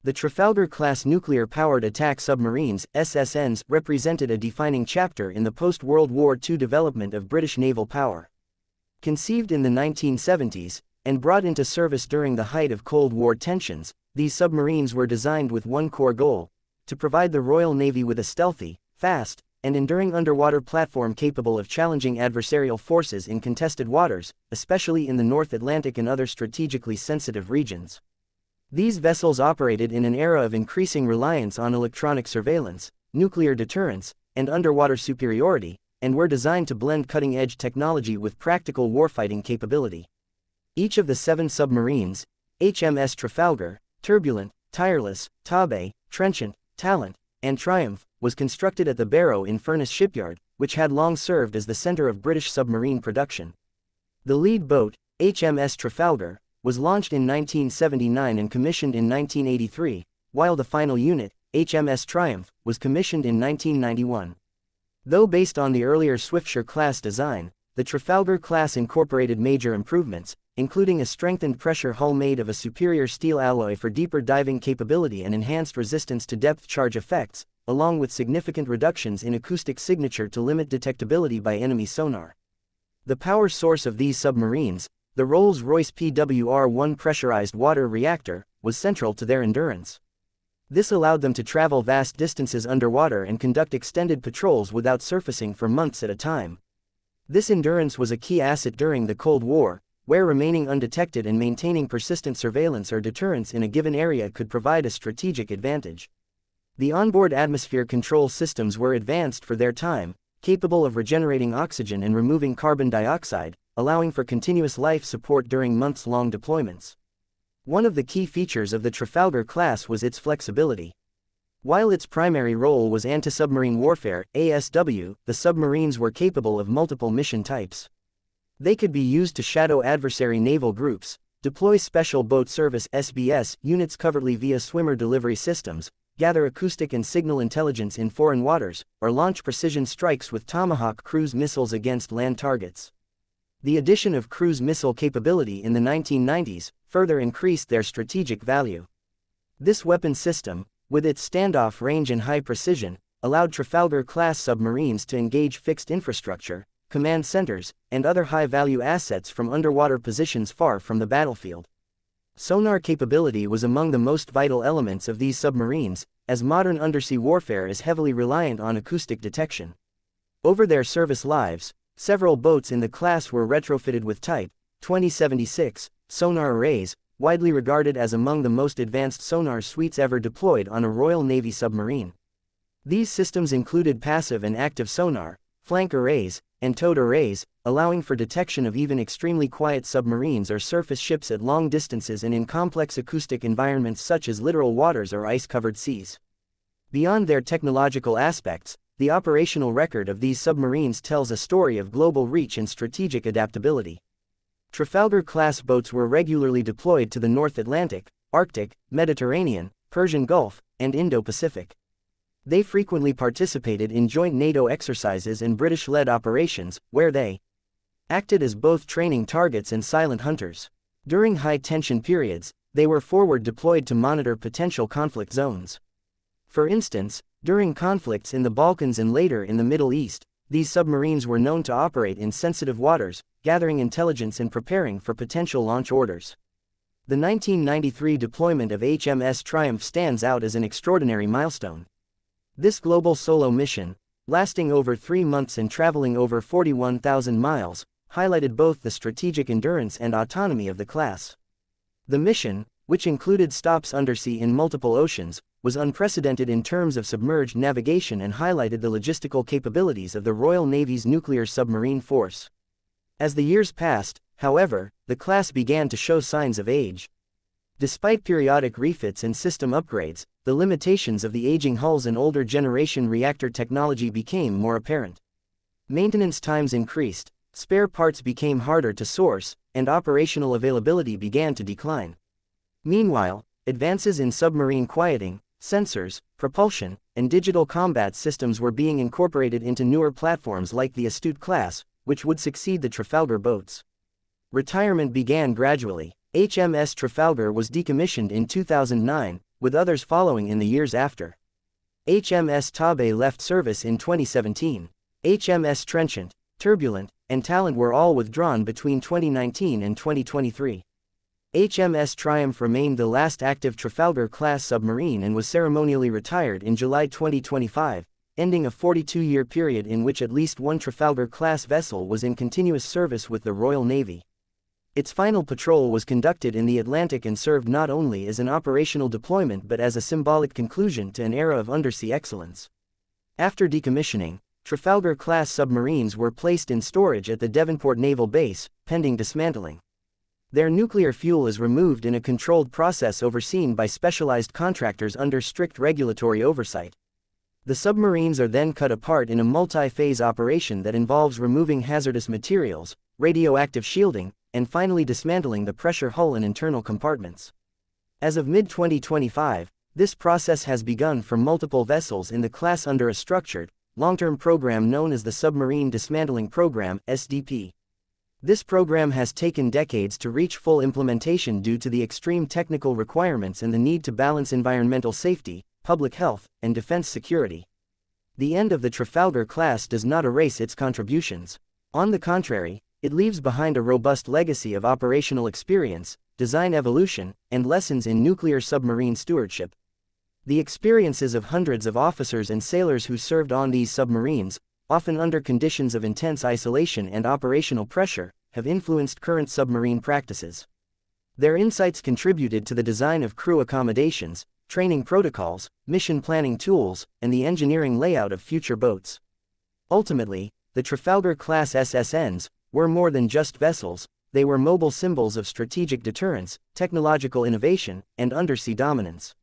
The Trafalgar-Class nuclear-powered attack submarines, SSNs, represented a defining chapter in the post-World War II development of British naval power. Conceived in the 1970s, and brought into service during the height of Cold War tensions, these submarines were designed with one core goal: to provide the Royal Navy with a stealthy, fast, and enduring underwater platform capable of challenging adversarial forces in contested waters, especially in the North Atlantic and other strategically sensitive regions. These vessels operated in an era of increasing reliance on electronic surveillance, nuclear deterrence, and underwater superiority, and were designed to blend cutting-edge technology with practical warfighting capability. Each of the 7 submarines, HMS Trafalgar, Turbulent, Tireless, Tabe, Trenchant, Talent, and Triumph, was constructed at the Barrow-in-Furness shipyard, which had long served as the center of British submarine production. The lead boat, HMS Trafalgar, was launched in 1979 and commissioned in 1983, while the final unit, HMS Triumph, was commissioned in 1991. Though based on the earlier Swiftsure-class design, the Trafalgar-class incorporated major improvements, including a strengthened pressure hull made of a superior steel alloy for deeper diving capability and enhanced resistance to depth charge effects, along with significant reductions in acoustic signature to limit detectability by enemy sonar. The power source of these submarines, the Rolls-Royce PWR-1 pressurized water reactor, was central to their endurance. This allowed them to travel vast distances underwater and conduct extended patrols without surfacing for months at a time. This endurance was a key asset during the Cold War, where remaining undetected and maintaining persistent surveillance or deterrence in a given area could provide a strategic advantage. The onboard atmosphere control systems were advanced for their time, capable of regenerating oxygen and removing carbon dioxide, allowing for continuous life support during months-long deployments. One of the key features of the Trafalgar-class was its flexibility. While its primary role was anti-submarine warfare, ASW, the submarines were capable of multiple mission types. They could be used to shadow adversary naval groups, deploy special boat service (SBS) units covertly via swimmer delivery systems, gather acoustic and signal intelligence in foreign waters, or launch precision strikes with Tomahawk cruise missiles against land targets. The addition of cruise missile capability in the 1990s further increased their strategic value. This weapon system, with its standoff range and high precision, allowed Trafalgar-class submarines to engage fixed infrastructure, command centers, and other high-value assets from underwater positions far from the battlefield. Sonar capability was among the most vital elements of these submarines, as modern undersea warfare is heavily reliant on acoustic detection. Over their service lives, several boats in the class were retrofitted with Type 2076 sonar arrays, widely regarded as among the most advanced sonar suites ever deployed on a Royal Navy submarine. These systems included passive and active sonar, flank arrays, and towed arrays, allowing for detection of even extremely quiet submarines or surface ships at long distances and in complex acoustic environments such as littoral waters or ice-covered seas. Beyond their technological aspects, the operational record of these submarines tells a story of global reach and strategic adaptability. Trafalgar-class boats were regularly deployed to the North Atlantic, Arctic, Mediterranean, Persian Gulf, and Indo-Pacific. They frequently participated in joint NATO exercises and British-led operations, where they acted as both training targets and silent hunters. During high-tension periods, they were forward deployed to monitor potential conflict zones. For instance, during conflicts in the Balkans and later in the Middle East, these submarines were known to operate in sensitive waters, gathering intelligence and preparing for potential launch orders. The 1993 deployment of HMS Triumph stands out as an extraordinary milestone. This global solo mission, lasting over 3 months and traveling over 41,000 miles, highlighted both the strategic endurance and autonomy of the class. The mission, which included stops undersea in multiple oceans, was unprecedented in terms of submerged navigation and highlighted the logistical capabilities of the Royal Navy's nuclear submarine force. As the years passed, however, the class began to show signs of age. Despite periodic refits and system upgrades, the limitations of the aging hulls and older generation reactor technology became more apparent. Maintenance times increased, spare parts became harder to source, and operational availability began to decline. Meanwhile, advances in submarine quieting, sensors, propulsion, and digital combat systems were being incorporated into newer platforms like the Astute class, which would succeed the Trafalgar boats. Retirement began gradually. HMS Trafalgar was decommissioned in 2009, with others following in the years after. HMS Tabe left service in 2017. HMS Trenchant, Turbulent, and Talent were all withdrawn between 2019 and 2023. HMS Triumph remained the last active Trafalgar-Class submarine and was ceremonially retired in July 2025, ending a 42-year period in which at least one Trafalgar-Class vessel was in continuous service with the Royal Navy. Its final patrol was conducted in the Atlantic and served not only as an operational deployment but as a symbolic conclusion to an era of undersea excellence. After decommissioning, Trafalgar-Class submarines were placed in storage at the Devonport Naval Base, pending dismantling. Their nuclear fuel is removed in a controlled process overseen by specialized contractors under strict regulatory oversight. The submarines are then cut apart in a multi-phase operation that involves removing hazardous materials, radioactive shielding, and finally dismantling the pressure hull and internal compartments. As of mid-2025, this process has begun for multiple vessels in the class under a structured, long-term program known as the Submarine Dismantling Programme (SDP). This program has taken decades to reach full implementation due to the extreme technical requirements and the need to balance environmental safety, public health, and defense security. The end of the Trafalgar-Class does not erase its contributions. On the contrary, it leaves behind a robust legacy of operational experience, design evolution, and lessons in nuclear submarine stewardship. The experiences of hundreds of officers and sailors who served on these submarines, often under conditions of intense isolation and operational pressure, have influenced current submarine practices. Their insights contributed to the design of crew accommodations, training protocols, mission planning tools, and the engineering layout of future boats. Ultimately, the Trafalgar-Class SSNs were more than just vessels, they were mobile symbols of strategic deterrence, technological innovation, and undersea dominance.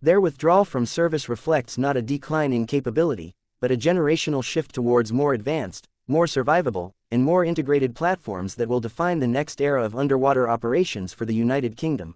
Their withdrawal from service reflects not a decline in capability, but a generational shift towards more advanced, more survivable, and more integrated platforms that will define the next era of underwater operations for the United Kingdom.